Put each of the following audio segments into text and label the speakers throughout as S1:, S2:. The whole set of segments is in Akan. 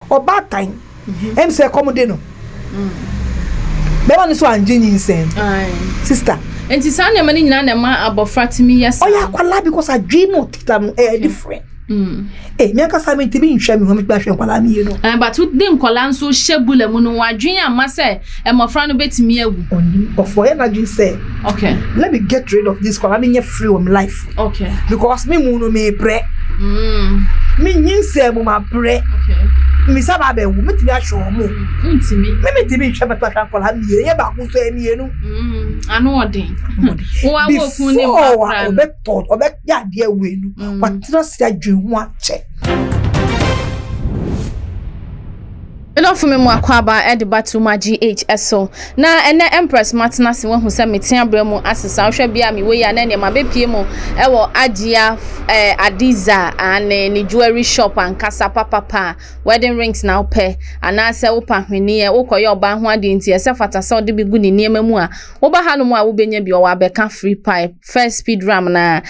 S1: or bad time. Say accommodate no. Bema so anjini insane. Sister.
S2: And ti sa nyama ni nyina na ma abofra timi yes.
S1: Oh ya kwala because I dream not different. Me aka sa me tibi nhwa me ho me gba hwe kwala me no.
S2: But who dem kwala nso shebule mu no wadwen ama se emofra no betimi agu.
S1: Oni ofo e na dwen say.
S2: Okay.
S1: Let me get rid of this kwala me nye free of life.
S2: Okay.
S1: Because me mu no me pre. Me nyinse mu ma pre.
S2: Okay.
S1: Me saba be wu me tibi ahwe mo.
S2: Ntimi.
S1: Me tibi nhwa betwa kwala me ye ba ku so emienu.
S2: Ano odin. Wo awo kun ni ma.
S1: Obe ya de awenu. But trust ya dwen ho ache.
S2: Enough me mo akwaba e de batuma GHSO na ene Empress Matna se won hu se metia bremu asesa hwe bia me we ya na ne ma bepie mu e wo Agia Adiza and ni jewelry shop and kasa papa wedding rings now pe ana se wo pa hwene e wo koye oba ho ade nti e se fata se ode bigu ni niam mu a wo ba ha no mu a wo benya bi o wa beka free pipe first speed ram na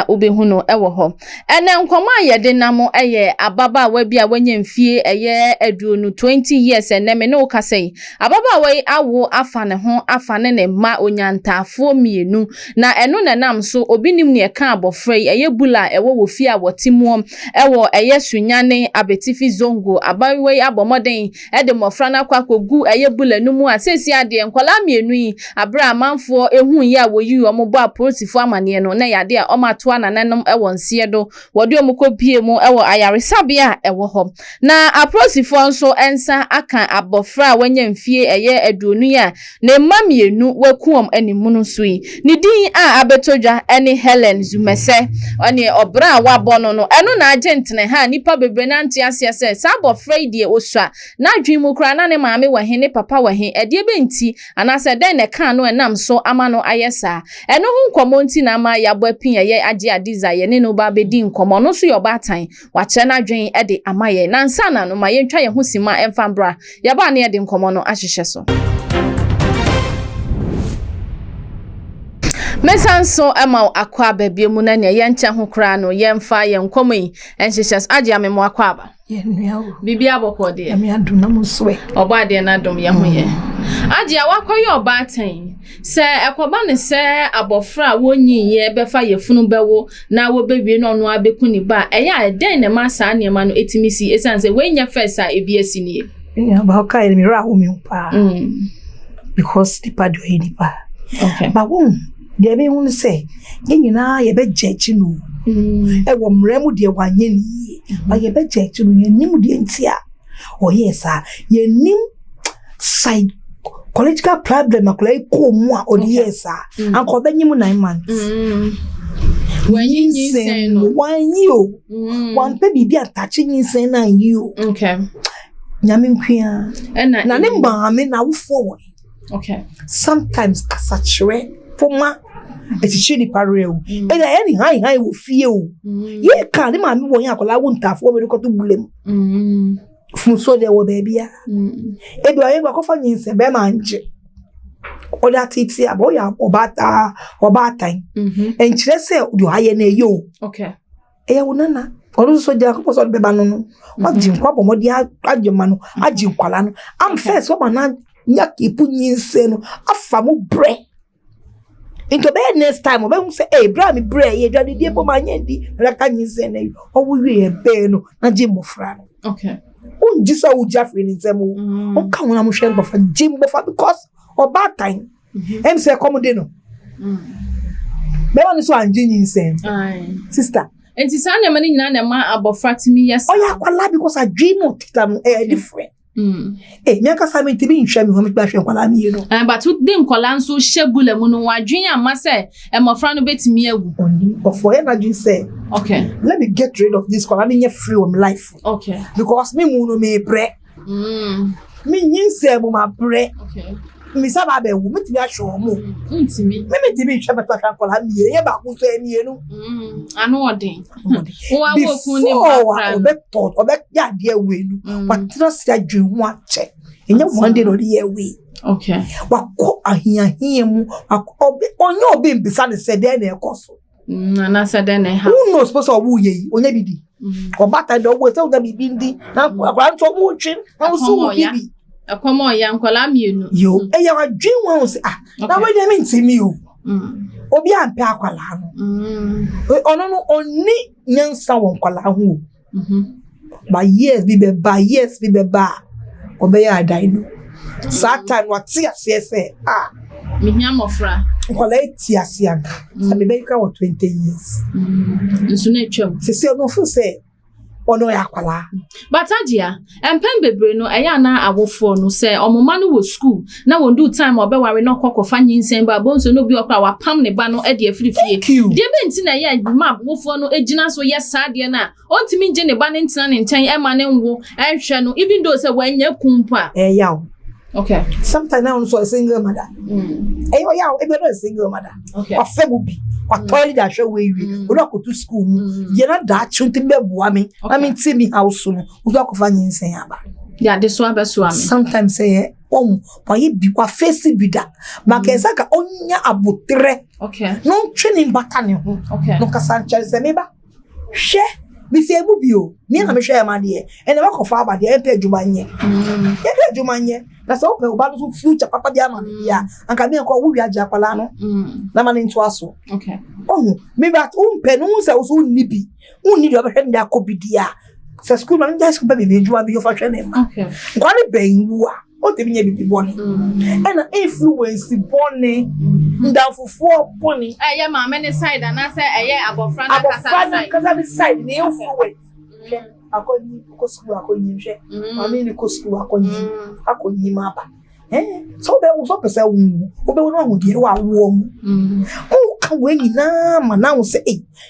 S2: obehu no e wo ho ene nkomo ayede na mo eye ababa wa bia wanya mfie eye aduonu 20 years and me no ka say ababa wai awo afa ne ho afa ne ma onyantafo mienu na eno nanam so obinim ne ka abofrei eye bula ewo wo fie awotimuom ewo eye sunyane abetifi zongo abawei abomoden e de mofra na kwakogu eye bula numu asesi ade nkwala mienu yi abra amanfo ehun ye awoyi omobo aprotifo amane no na yade a omato ananenom ewo nsie do wode omukopie mu ewo ayaresabia ewo ho na aprotifo nso ensa aka abofra wanya mfie eye aduonu ya na mamienu wakuom animunu so yi ni din a abetodwa ene Helen Zumese oni obra wabono no eno na agentene ha nipa bebre na ntia ase sa abofra die osua na adwemu kura na ne maame wahe ne papa wahe ede be nti anase den ne kan no enam so amano ayesa eno hu nkomo nti na ma yabo apin ye Agia Adiza ye ne no ba bedi nkomo no so yobatan wache na adwen ede amaye na nsa na no ma ye ntwa ye ho sima emfambra yaba na ede nkomo no ahyehye so mesanso ema akwa babie mu na ne ye nche ho kra no ye mfa ye nkomo yi enhyehye Agia memo akwa aba
S1: ye nua
S2: bibi abokode
S1: ye me aduna mo soe
S2: oba de na dom ye ho ye Agia wakoye oba atan se ekoba ne se abofra wonyi ye befa ye funu bewo na wo bewie no no abeku ni ba eya den ne ma sa ne ma no etimisi esanse wenya first a ebiasi ni
S1: ya ba ka ile mi ra ho mi pa because the pad do ni pa
S2: okay
S1: ba won de be hun se nyina ye be jechi no e wo mremu de wanye ni ba ye be jechi no ye nim de ntia o yes a ye nim side political problem akola ko mu a o de yes a anko be nyim 9 months
S2: when you say no
S1: one you one baby be attaching insane na you
S2: okay
S1: nyame nkua na ne maame na wo forward
S2: okay
S1: sometimes kasachre poma etichiri pareu ela yani hai wo fie o ye ka ne maame wo yan akola wo ntafo be ko to bulem fun so de wo baby a e do aye ko fa nyinse be ma nje o da titi abo ya obatan enchire se do aye na yo
S2: okay
S1: e ya wonana olu so dia ko so be ba no ajinkwa bomodi ajema no ajinkwala no am first wo mana nya kipu nyinse no afa mu bre into be next time obe say bra mi bre ye dwade die po manya ndi raka nyinse na yo owo wie be no na jimofra no
S2: okay
S1: unji so ujafri ni nsemo o ka wona mo hwe bofa jimbofa because oba time say accommodate no be won so anji nyinse sister
S2: enti sa na mani nyina na ma abofra timi yes
S1: oh ya kwala because I dream not different me aka sa me tibi nhwa me ho me gba hwe kwala me no
S2: but who dem kwala nso shebule mu no wadwen ama se emofra no betimi agu
S1: oni ofo e na dwen say
S2: okay
S1: let me get rid of this kwala me nye free of life
S2: okay
S1: because me mu no me pre me nyinse mu ma pre
S2: okay
S1: mi saba be wu me tibi ahwe mo
S2: ntimi
S1: me tibi hwe betwa kwala me ye ba ku so emienu
S2: ano odin wo awo kun ni ma
S1: obe ya de awenu but trust ya dwen ho ache enya Monday no de we
S2: okay
S1: wako ahia mu obe onye obe mbisa ne se de na ekoso
S2: Na said then
S1: who knows supposed to woo ye onye bi di or bata do we say we be bindi na akwa nto mo twin na so bi
S2: akomo ya nkwala mienu
S1: yo e ya wadwen won say na we dey me ntimi o obi ampe akwala no ono no oni nyansa won kwala ho ba years bi be ba obe ya dai no satan wati ase
S2: mihia mofra
S1: kwala eti ase anga sabe be ka 20 years
S2: nso na twam
S1: se no fu say ono ya kwala
S2: but agia empem bebre no eya na awofo no say omoma no wo school na won do time obeware no kokofa nyinsen ba bonso no bi okra wa pam ne ba no e de afirifie de be nti na ya ma awofo no ejina so yesa de na ontimi nje ne ba ne ntina ne nten e ma ne nwo ehwe no even though say wanya kumpa
S1: yaw
S2: okay
S1: sometimes now so a single mother yaw e be no single mother
S2: okay
S1: afebubi toilet that show we we no go to school you know that chunti be boa me I mean see me house no we go fa nyinsen aba
S2: yeah this one be so am
S1: sometimes say boy bi kwa face bi da makesa ka onya abotre
S2: okay
S1: no training bata ne ho
S2: okay
S1: no kasanche se me ba hwe mi fi ebu bi o mi na me hwe ya ma de e na ko fa aba de e pe adwuma nye adwuma nye na so pe oba so future papa dia ma bia anka me ko wo wi agya kwala no na ma ne nto aso
S2: okay
S1: me ba umpe no se so ni bi unni do be hwe nda ko bidia se school man ja school be adwuma bi yo fa hwe ne ma
S2: okay
S1: kwani ben wu a o te bi nya bi boni e na influence boni ndafufo boni
S2: ya ma me ne side na say abofra na
S1: kasa side ne influence akoni ko school akoni hwe mami ni ko school akoni mapa so be wo so pese wo be wo no de wa wo mu o ka we nyina ma na wo say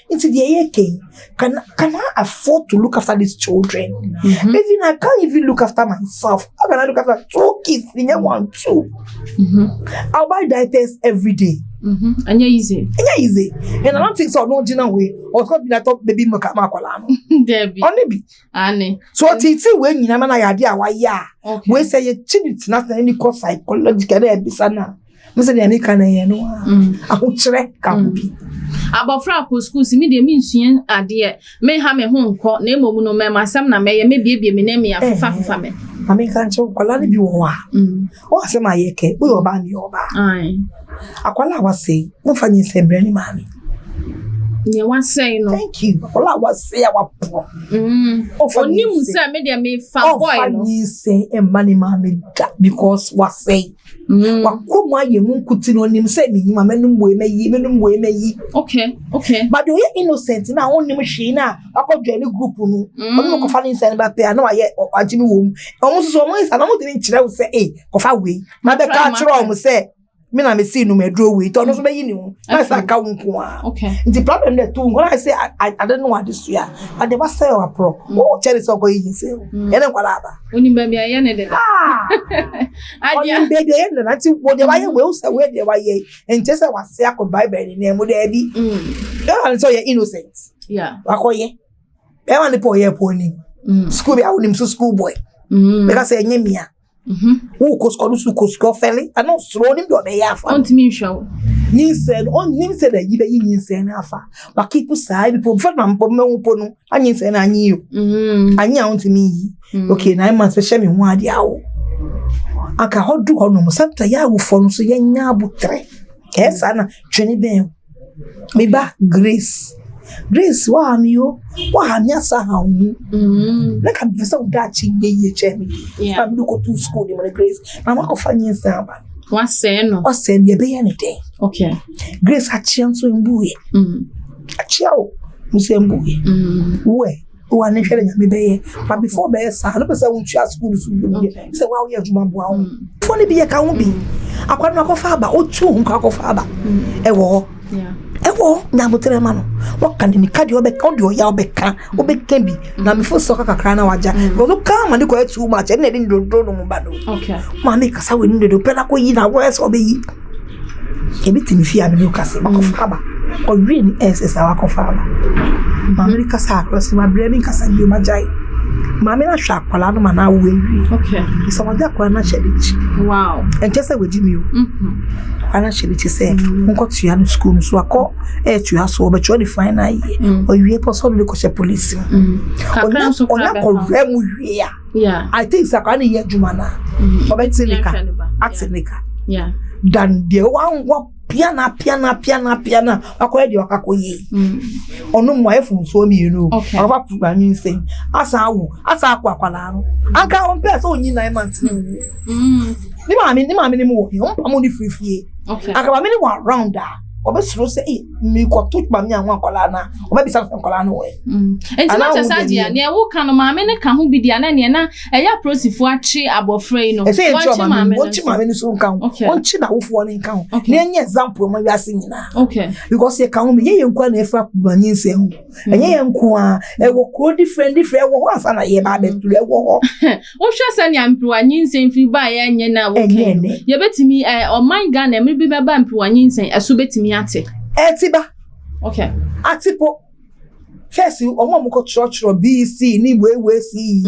S1: into the yeke can I afford to look after these children even I can't even look after myself how can I look after 2 kids in one two I'll buy diapers every day
S2: anya easy
S1: and I don't think so no jina we or could be that top baby makwala no
S2: Debbie
S1: only be
S2: ani
S1: so titi we nyina ma na yade awaya we say you chinit na any course psychological e bisa na me say dey kan ye no aho kire ka bi
S2: abofra ko school si me dey me nsuen ade me ha me ho nko na emom no me masam na me ye me biebie me na me afafa me
S1: mami kan che kwala ni bi wo a o asema yeke we oba ni oba akwala wase mo fa nyi sembre ni mami
S2: ne wasai no
S1: thank you akwala wase awapo
S2: onim say me dey me fa boy no
S1: nyi say e mani mami da because wase wakomo aye mu nkuti no onim say me nyima menum boy meyi
S2: okay
S1: but you innocent na onim hwe na akodwa ni group no onim ko fa ni say ba pe na waye agimi wo mu omo so mo isa na mo tini kire wo say ko fa we na be ka kire o mo say me na me see no me draw we to no so be yi ni ho na say ka wonko a
S2: okay
S1: the problem there too when I say I don't know what this year and they was say our pro o chere so ko yi say ene kwala aba
S2: oni ba bia ye ne de
S1: adia oni baby ye na ti wo de waye we say we de waye en che say wase akobai ni na mu de bi and so you innocent
S2: yeah
S1: akoye e wan po ye po ni school be awunim so school boy because enye mia who kosko su kosko feli ano sro nim do be yafa
S2: ontimi hwa
S1: ni said that you be yin say na afa ba keep side people for na mpo me wo no anyi say na anyi yo anyi a ontimi yi okay na man special me ho ade awo aka hodu ho no mo santa ya wo fo no so yenya abutre esa na twene ben me ba grace wa mi yo wa ha mi asa ha wu na ka be so da chi ye che mi fa mi ko to school ni mo grace na ma ko fa nyi sa ba
S2: wa say no
S1: o say ye be ya ni dey
S2: okay
S1: grace ha chi anso mbuye achiao mu se mbuye we wa ne hwere nya me be ye but before be sa no be say won tua school so bi say wa wo ye juma bo awo fo ne bi ye ka wo bi akwa no akofa aba o tu hu ka akofa aba ewo ewo na motere ma no waka ni kadi obeka odi oya obeka bi na me fo so kakra na waja go no ka ma ni ko etu ma che na di ndodro no mo ba do
S2: okay
S1: ma me kasa we ndodo pela ko yi na wo eso be yi ebiti mi fi abi no kasa ba ko fa ba ko wi ni ss wa ko fa ba ma me kasa across ma bre mi kasa bi ma jai Mama na hwa akwala no ma na wo ewie.
S2: Okay.
S1: So what akwala na cherichi.
S2: Wow.
S1: And just say we me o. Ana cherichi say nko tua no school so akọ tua so be cho the final year. O wie person no ko police. Ona ko remu wie ya.
S2: Yeah.
S1: I think sakana ye adwuma na. Obetilika. Atinika.
S2: Yeah.
S1: Dan de wan piana akoya de akakoye onu mo efu so mi you afa puga nyin say asa akwala no anka on person onyi 9 months ni mama ni mo on pa mo ni free aka mama ni wa round obesuro say mi ko touch ba mi anwa akwala na obebisa akwala no we
S2: enti na chesa dia na e wo kan no mama ne ka ho bi dia na ne na eya prosifo achi abofrey no mama ni so kan on chi na wofo ne kan na enye example mo wiase nyina because ye kan me ye nkwa na efra kubanyin se ho enye nkwa e wo ko different wo ho asa na ye ba betu e wo ho wo hwa sa ne ampiwanyin se mfiri ba ye enye na wo kan ye betimi oman ga na me bi ba ampiwanyin se eso betimi ate
S1: etiba
S2: okay
S1: atipo first omo mo ko church BC ni we see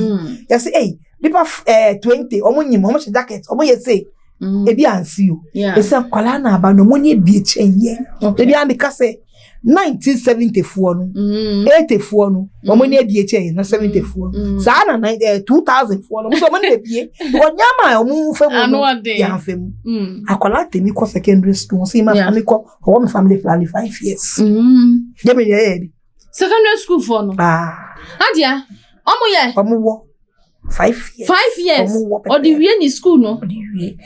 S1: you say hey people 20 omo nyim omo jacket omo ye say ebi ansi o esa kwala na aba no mo nye bi chenye ebi am ka say 1974 no 84 no omo nye bi chenye na 74 sa na 2004 no mo so mo nye bi onyama omo fe mo ya fe mu akwala temi ko secondary school so ma family ko ho me family plan 5 years ye me ye
S2: secondary school for no adia omo wo 5 years 5 years or the way ni school no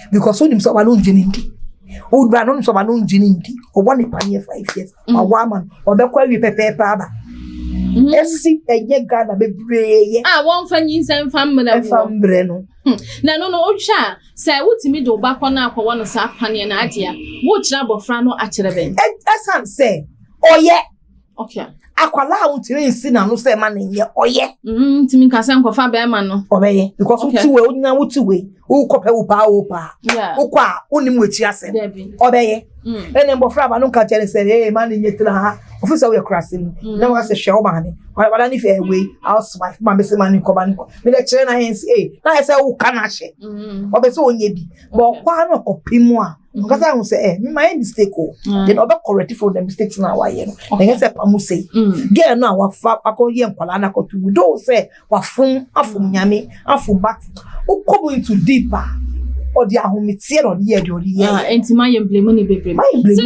S1: because onim so ba no njinindi o dra no so ba no njinindi o woni pa 5 years wa man o be kwa wi pepepe aba esi enye Ghana bebreye
S2: won fa nyinsan fambre
S1: no
S2: na no o twa say wutimi do ba kwa na akwa no sa pane na adia wo kira bofra no akire ben
S1: esan say oye
S2: okay
S1: akwala untire nsi na no say ma na ye oye
S2: timi ka say nkofa be ma no
S1: obeye because utiwe onya utiwe ukope upa ukwa unim wechi ase obeye ene mbofra ba no ka chere say ma na ye tira ha ofisa we krasin na wa say hwe ma ne wala ni fe we housewife ma be say ma ni ko ba ni ko me le chere na hensi na say u kana hye obe say onye bi bo kwa no kopimu a because I say me my mistake then obe correct for the mistakes na wa ye no then say pamu say girl no wa fa akoye nkwala na ko tu do say wa fun afum nyame afum bat ukobo into deeper or the ahomitie no the ye
S2: enti ma ye blame ni bebre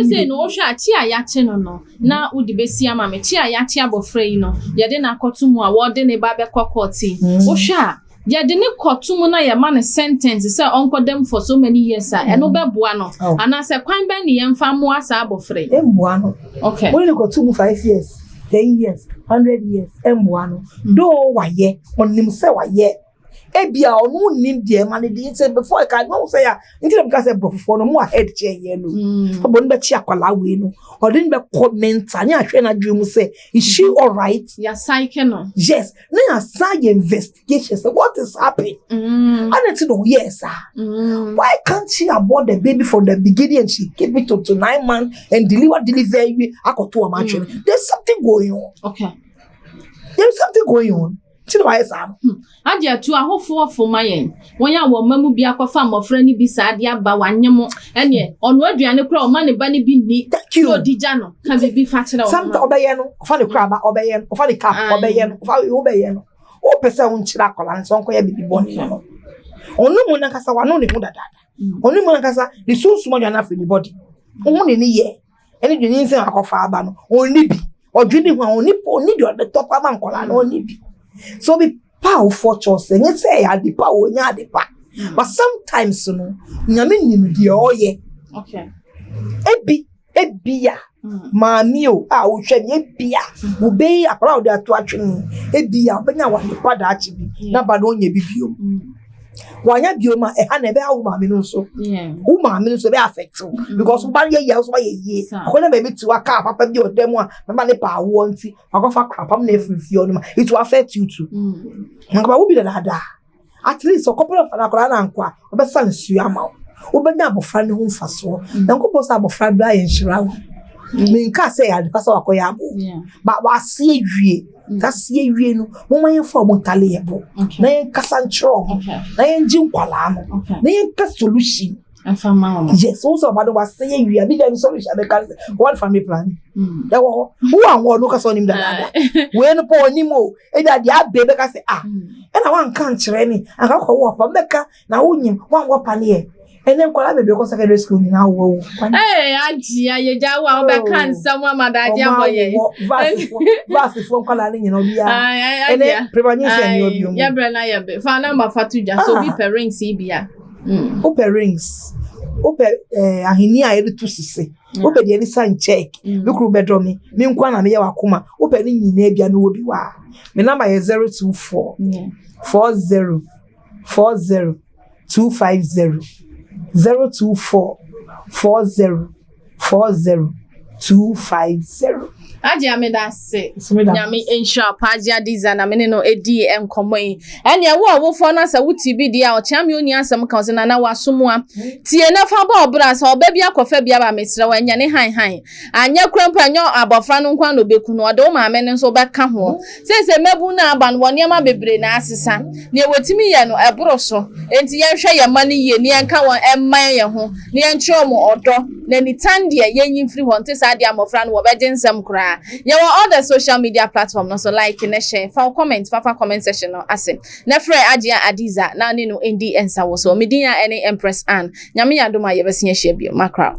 S2: say no hwa chi aya che no na udi besi ama me chi aya che abofrey no ye de na akotu mu a wo de ne ba be kokoti wo hwa ya de ne kotum na ye man sentence say onko dem for so many years eno be boa no ana say kwan be ne ye mfa mo asa abofrey
S1: emboa no okay we ne kotum 5 years 10 years 100 years emboa no do wa ye onim say wa ye ebia onu nim de man dey say before I can no say ya nti because say brofo no mo ahead che ye no obo no be chi akwala we no o dey be comment ani ahwe na dwemu say is she all right
S2: ya psyche no
S1: yes na ya say investigation say what is happening and it no yes why can't she abort the baby from the beginning and she keep it to 9 months and deliver akoto am actually there's something going on there's something going on Chino wa esa
S2: adia tu ahofo for mayen won ya wo mamu bi akofa mofra ni bi sa ade aba wanyem ene ono aduane kura o ma ne ba ne bi ni so dija no ka bi fa kire o
S1: some obeye no ofa ne kura ba obeye no ofa ne cap obeye no ofa obeye no o pese won kira akola nso nko ya bibi boni no onu mu na kasa wa no ne hu dada onu mu na kasa the sunsu mo na fi ni body hu ne ni ye ene dwene nse akofa aba no oni bi odwene hu oni po ni do the top ama nkola no oni bi so be powerful choice and you say I the power nya the pa but sometimes no nyame nim de oye
S2: okay
S1: ebia maami o a wo hwe ne ebia wo be akora wo de ato atwene ebia obenya wa the pa da achi bi na ba no nya bibio wanya bioma ha na ebe ha wo maami no so wo maami no so be affect because wo ba ye so ba ye akola be tu aka papa bi odem a ba ne pa wo nti akofa krapam na efifio no ma it will affect you too ngaba wo bi da da at least a couple of akola na nkwa obe san su ama wo benya abofra ne ho mfaso na nkopo sa abofra bra ye nhira wo Me nka say ya because wa koya abo. But wa see wie. Ka see wie no. Mo man yen for mo tale yebo. Na yen kasa nchro. Na yen ji nkwala no. Na yen ka solution. Yes, also about the was saying you have been solution because what family plan. There were who and what look on him that when poor Nemo, and that the baby say, and I want can't train and how walk from Becca now one weapon here. And then call me because secondary school now.
S2: Hey, Auntie, I jaw back someone, my dad,
S1: vast from coloring, you know, and then previously,
S2: Yabrana, found number for 2 just so be pairing CBA.
S1: Open rings. Open ahinia ebe to sisi. Open the sign check. Look who bedroom me. Me nkwa na me ya wakuma. Open ni nyina bia na obi wa. Me number is 024 40 40 250 024 40 40 250.
S2: Adia me da se. Nyame ensure pagia design na me no edi enkomo yi. Ene wo fo na sa wuti bi dia o chia me oni asem kan se na wasomoa. Tie na fa ba obra sa oba bia kofa bia ba mesra wa nya ne han. Anya krempa nyo abofra no nkwa no beku no de o ma me ne so beka ho. Se mebu na aba no ne ma bebre na asesa. Ne wetimi ye no ebro so. Enti ye hwe ye ma ne ye ne enka won emman ye ho. Ne encho mo odo. Na ni tande ye yin free ho nte sa dia amofra no wo beje nsem kra. You all the social media platform no so like and share for comment section no ase na frɛ Adia Adiza na ne no ndi ensa wo so medina any Empress Ann nyame yadoma ye besia hia bio makra